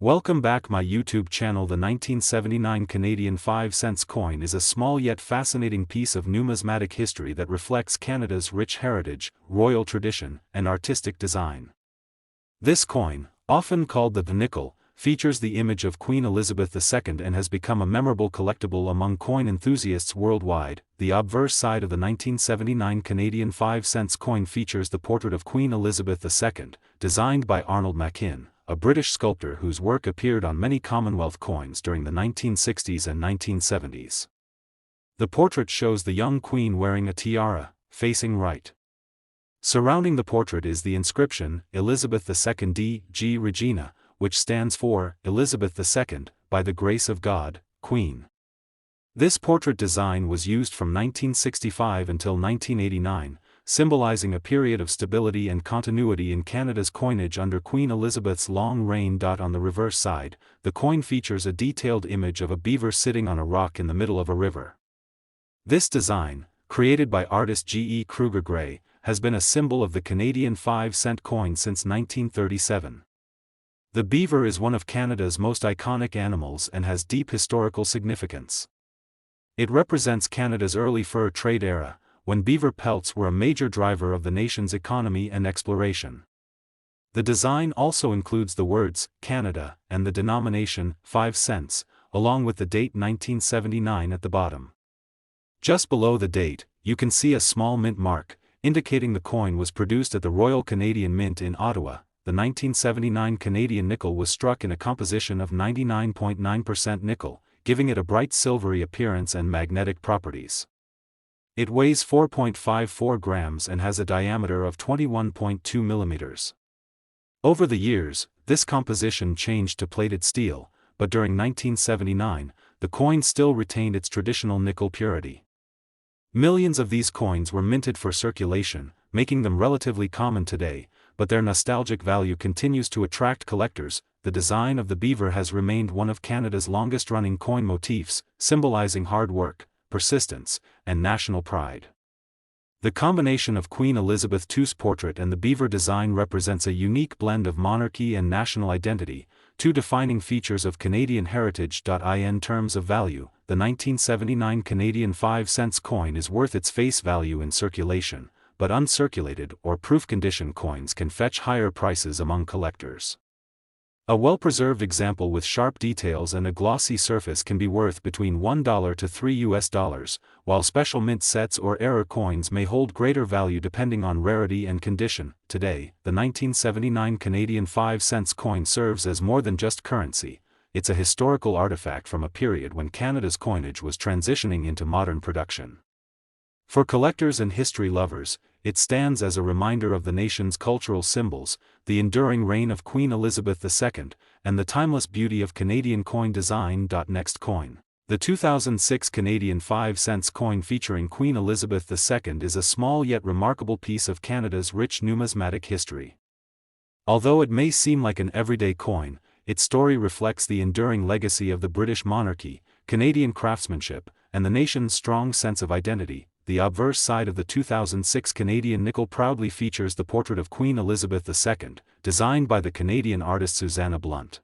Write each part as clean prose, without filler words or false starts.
Welcome back my YouTube channel. The 1979 Canadian 5 cents coin is a small yet fascinating piece of numismatic history that reflects Canada's rich heritage, royal tradition, and artistic design. This coin, often called the nickel, features the image of Queen Elizabeth II and has become a memorable collectible among coin enthusiasts worldwide. The obverse side of the 1979 Canadian 5 cents coin features the portrait of Queen Elizabeth II, designed by Arnold Machin, a British sculptor whose work appeared on many Commonwealth coins during the 1960s and 1970s. The portrait shows the young queen wearing a tiara, facing right. Surrounding the portrait is the inscription, Elizabeth II d.G. Regina, which stands for, Elizabeth II, by the grace of God, Queen. This portrait design was used from 1965 until 1989, symbolizing a period of stability and continuity in Canada's coinage under Queen Elizabeth's long reign. On the reverse side, the coin features a detailed image of a beaver sitting on a rock in the middle of a river. This design, created by artist G. E. Kruger Gray, has been a symbol of the Canadian 5 cent coin since 1937. The beaver is one of Canada's most iconic animals and has deep historical significance. It represents Canada's early fur trade era, when beaver pelts were a major driver of the nation's economy and exploration. The design also includes the words, Canada, and the denomination, 5 cents, along with the date 1979 at the bottom. Just below the date, you can see a small mint mark, indicating the coin was produced at the Royal Canadian Mint in Ottawa. The 1979 Canadian nickel was struck in a composition of 99.9% nickel, giving it a bright silvery appearance and magnetic properties. It weighs 4.54 grams and has a diameter of 21.2 millimeters. Over the years, this composition changed to plated steel, but during 1979, the coin still retained its traditional nickel purity. Millions of these coins were minted for circulation, making them relatively common today, but their nostalgic value continues to attract collectors. The design of the beaver has remained one of Canada's longest-running coin motifs, symbolizing hard work, persistence, and national pride. The combination of Queen Elizabeth II's portrait and the beaver design represents a unique blend of monarchy and national identity, two defining features of Canadian heritage. In terms of value, the 1979 Canadian 5 cents coin is worth its face value in circulation, but uncirculated or proof condition coins can fetch higher prices among collectors. A well-preserved example with sharp details and a glossy surface can be worth between $1 to $3, while special mint sets or error coins may hold greater value depending on rarity and condition. Today, the 1979 Canadian 5 cents coin serves as more than just currency. It's a historical artifact from a period when Canada's coinage was transitioning into modern production. For collectors and history lovers, it stands as a reminder of the nation's cultural symbols, the enduring reign of Queen Elizabeth II, and the timeless beauty of Canadian coin design. Next coin. The 2006 Canadian 5 cents coin featuring Queen Elizabeth II is a small yet remarkable piece of Canada's rich numismatic history. Although it may seem like an everyday coin, its story reflects the enduring legacy of the British monarchy, Canadian craftsmanship, and the nation's strong sense of identity. The obverse side of the 2006 Canadian nickel proudly features the portrait of Queen Elizabeth II, designed by the Canadian artist Susanna Blunt.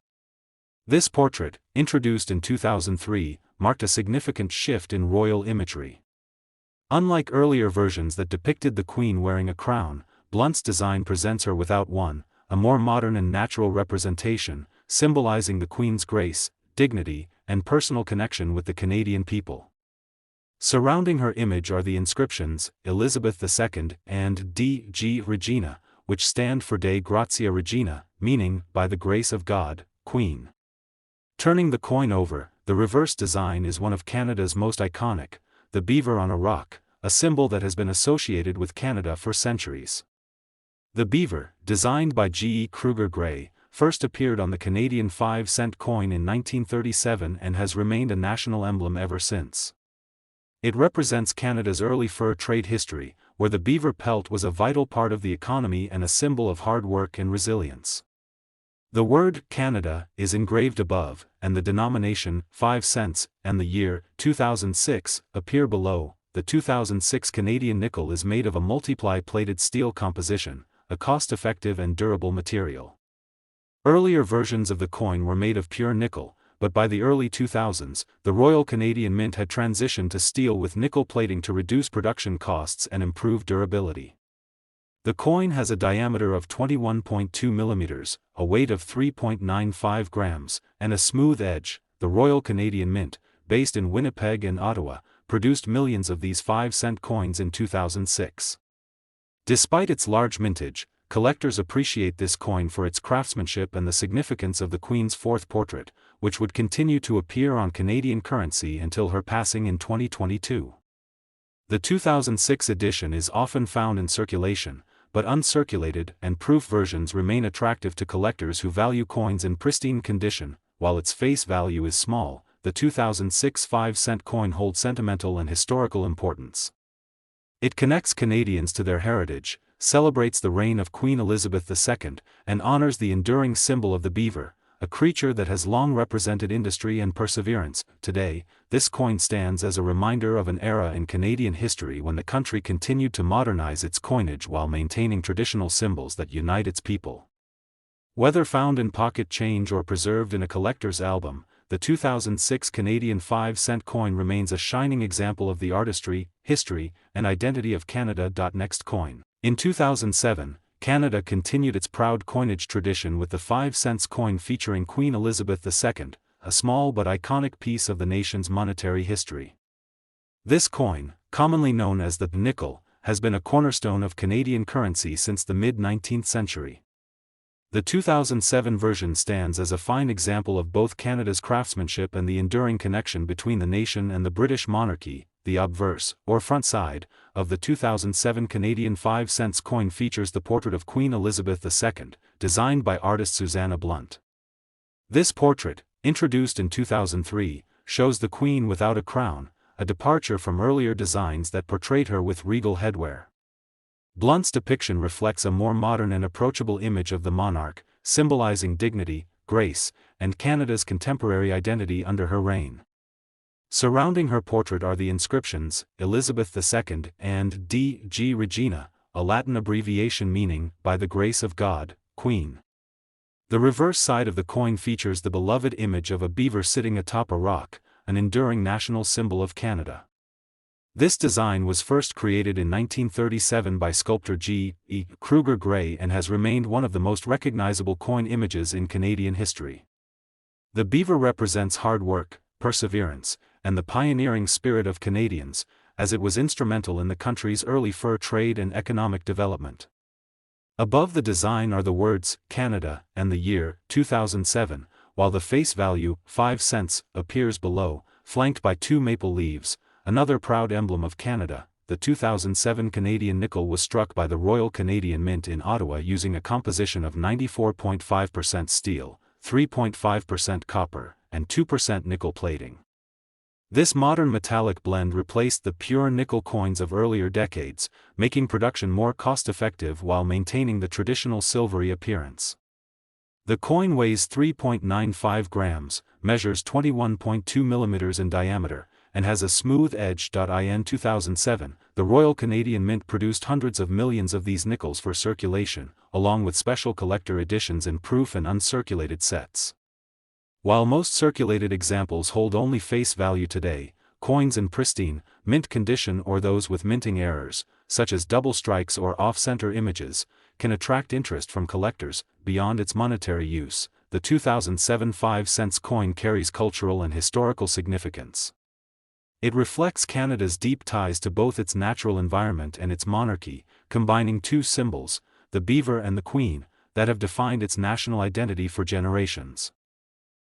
This portrait, introduced in 2003, marked a significant shift in royal imagery. Unlike earlier versions that depicted the Queen wearing a crown, Blunt's design presents her without one, a more modern and natural representation, symbolizing the Queen's grace, dignity, and personal connection with the Canadian people. Surrounding her image are the inscriptions, Elizabeth II, and D.G. Regina, which stand for Dei Gratia Regina, meaning, by the grace of God, Queen. Turning the coin over, the reverse design is one of Canada's most iconic, the beaver on a rock, a symbol that has been associated with Canada for centuries. The beaver, designed by G. E. Kruger Gray, first appeared on the Canadian 5 cent coin in 1937 and has remained a national emblem ever since. It represents Canada's early fur trade history, where the beaver pelt was a vital part of the economy and a symbol of hard work and resilience. The word Canada is engraved above, and the denomination 5 cents and the year 2006 appear below. The 2006 Canadian nickel is made of a multiply plated steel composition, a cost-effective and durable material. Earlier versions of the coin were made of pure nickel, but by the early 2000s, the Royal Canadian Mint had transitioned to steel with nickel plating to reduce production costs and improve durability. The coin has a diameter of 21.2 millimeters, a weight of 3.95 grams, and a smooth edge. The Royal Canadian Mint, based in Winnipeg and Ottawa, produced millions of these 5-cent coins in 2006. Despite its large mintage, collectors appreciate this coin for its craftsmanship and the significance of the Queen's fourth portrait, which would continue to appear on Canadian currency until her passing in 2022. The 2006 edition is often found in circulation, but uncirculated and proof versions remain attractive to collectors who value coins in pristine condition. While its face value is small, the 2006 5-cent coin holds sentimental and historical importance. It connects Canadians to their heritage, celebrates the reign of Queen Elizabeth II, and honors the enduring symbol of the beaver, a creature that has long represented industry and perseverance. Today, this coin stands as a reminder of an era in Canadian history when the country continued to modernize its coinage while maintaining traditional symbols that unite its people. Whether found in pocket change or preserved in a collector's album, the 2006 Canadian 5-cent coin remains a shining example of the artistry, history, and identity of Canada. Next coin. In 2007, Canada continued its proud coinage tradition with the 5-cent coin featuring Queen Elizabeth II, a small but iconic piece of the nation's monetary history. This coin, commonly known as the nickel, has been a cornerstone of Canadian currency since the mid-19th century. The 2007 version stands as a fine example of both Canada's craftsmanship and the enduring connection between the nation and the British monarchy. The obverse, or front side, of the 2007 Canadian 5-cent coin features the portrait of Queen Elizabeth II, designed by artist Susanna Blunt. This portrait, introduced in 2003, shows the Queen without a crown, a departure from earlier designs that portrayed her with regal headwear. Blunt's depiction reflects a more modern and approachable image of the monarch, symbolizing dignity, grace, and Canada's contemporary identity under her reign. Surrounding her portrait are the inscriptions, Elizabeth II, and D.G. Regina, a Latin abbreviation meaning, by the grace of God, Queen. The reverse side of the coin features the beloved image of a beaver sitting atop a rock, an enduring national symbol of Canada. This design was first created in 1937 by sculptor G. E. Kruger Gray and has remained one of the most recognizable coin images in Canadian history. The beaver represents hard work, perseverance, and the pioneering spirit of Canadians, as it was instrumental in the country's early fur trade and economic development. Above the design are the words, Canada, and the year, 2007, while the face value, 5 cents, appears below, flanked by 2 maple leaves, another proud emblem of Canada. The 2007 Canadian nickel was struck by the Royal Canadian Mint in Ottawa using a composition of 94.5% steel, 3.5% copper, and 2% nickel plating. This modern metallic blend replaced the pure nickel coins of earlier decades, making production more cost-effective while maintaining the traditional silvery appearance. The coin weighs 3.95 grams, measures 21.2 millimeters in diameter, and has a smooth edge. In 2007, the Royal Canadian Mint produced hundreds of millions of these nickels for circulation, along with special collector editions in proof and uncirculated sets. While most circulated examples hold only face value today, coins in pristine, mint condition or those with minting errors, such as double strikes or off-center images, can attract interest from collectors. Beyond its monetary use, the 2007 5-cent coin carries cultural and historical significance. It reflects Canada's deep ties to both its natural environment and its monarchy, combining two symbols, the beaver and the Queen, that have defined its national identity for generations.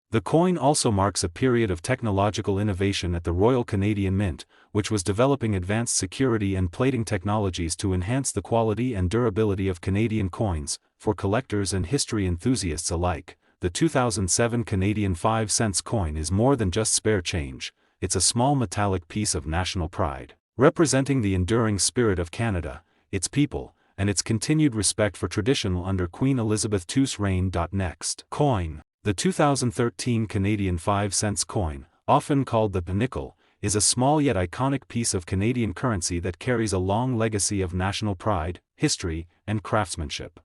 The coin also marks a period of technological innovation at the Royal Canadian Mint, which was developing advanced security and plating technologies to enhance the quality and durability of Canadian coins. For collectors and history enthusiasts alike, the 2007 Canadian 5-cent coin is more than just spare change. It's a small metallic piece of national pride, representing the enduring spirit of Canada, its people, and its continued respect for tradition under Queen Elizabeth II's reign. Next coin. The 2013 Canadian 5-cent coin, often called the nickel, is a small yet iconic piece of Canadian currency that carries a long legacy of national pride, history, and craftsmanship.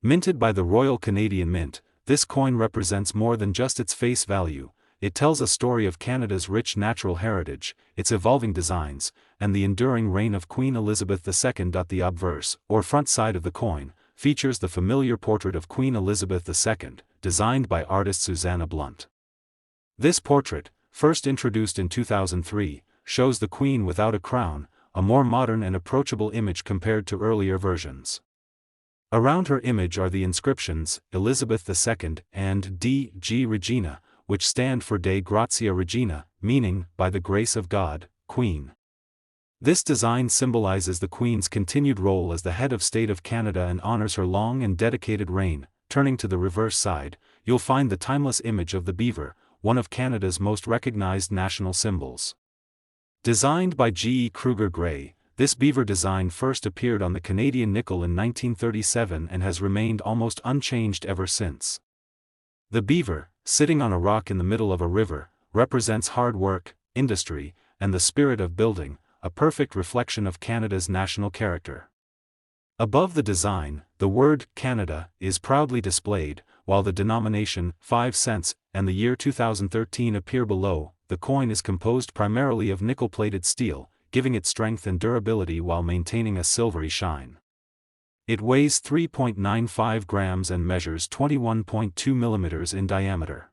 Minted by the Royal Canadian Mint, this coin represents more than just its face value. It tells a story of Canada's rich natural heritage, its evolving designs, and the enduring reign of Queen Elizabeth II. The obverse, or front side of the coin, features the familiar portrait of Queen Elizabeth II, designed by artist Susanna Blunt. This portrait, first introduced in 2003, shows the Queen without a crown, a more modern and approachable image compared to earlier versions. Around her image are the inscriptions, Elizabeth II, and D.G. Regina, which stand for Dei Gratia Regina, meaning, by the grace of God, Queen. This design symbolizes the Queen's continued role as the head of state of Canada and honors her long and dedicated reign. Turning to the reverse side, you'll find the timeless image of the beaver, one of Canada's most recognized national symbols. Designed by G. Kruger Gray, this beaver design first appeared on the Canadian nickel in 1937 and has remained almost unchanged ever since. The beaver, sitting on a rock in the middle of a river, represents hard work, industry, and the spirit of building, a perfect reflection of Canada's national character. Above the design, the word Canada is proudly displayed, while the denomination 5 cents and the year 2013 appear below. The coin is composed primarily of nickel-plated steel, giving it strength and durability while maintaining a silvery shine. It weighs 3.95 grams and measures 21.2 millimeters in diameter.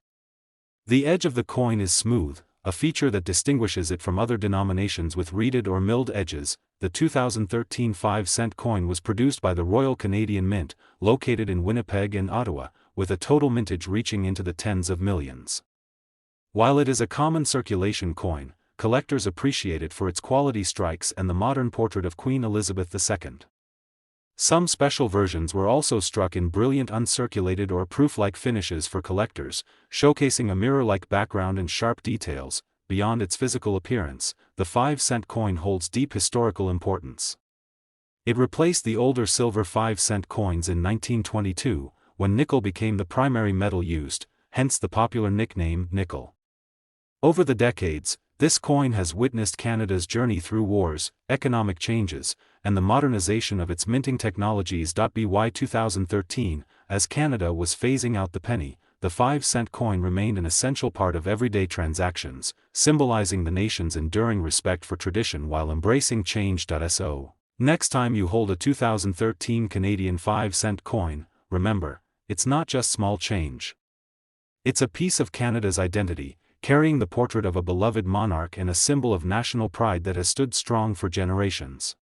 The edge of the coin is smooth, a feature that distinguishes it from other denominations with reeded or milled edges. The 2013 5-cent coin was produced by the Royal Canadian Mint, located in Winnipeg and Ottawa, with a total mintage reaching into the tens of millions. While it is a common circulation coin, collectors appreciate it for its quality strikes and the modern portrait of Queen Elizabeth II. Some special versions were also struck in brilliant uncirculated or proof-like finishes for collectors, showcasing a mirror-like background and sharp details. Beyond its physical appearance, the 5-cent coin holds deep historical importance. It replaced the older silver 5-cent coins in 1922, when nickel became the primary metal used, hence the popular nickname nickel. Over the decades, this coin has witnessed Canada's journey through wars, economic changes, and the modernization of its minting technologies. By 2013, as Canada was phasing out the penny, the 5-cent coin remained an essential part of everyday transactions, symbolizing the nation's enduring respect for tradition while embracing change. So, next time you hold a 2013 Canadian 5-cent coin, remember, it's not just small change. It's a piece of Canada's identity, carrying the portrait of a beloved monarch and a symbol of national pride that has stood strong for generations.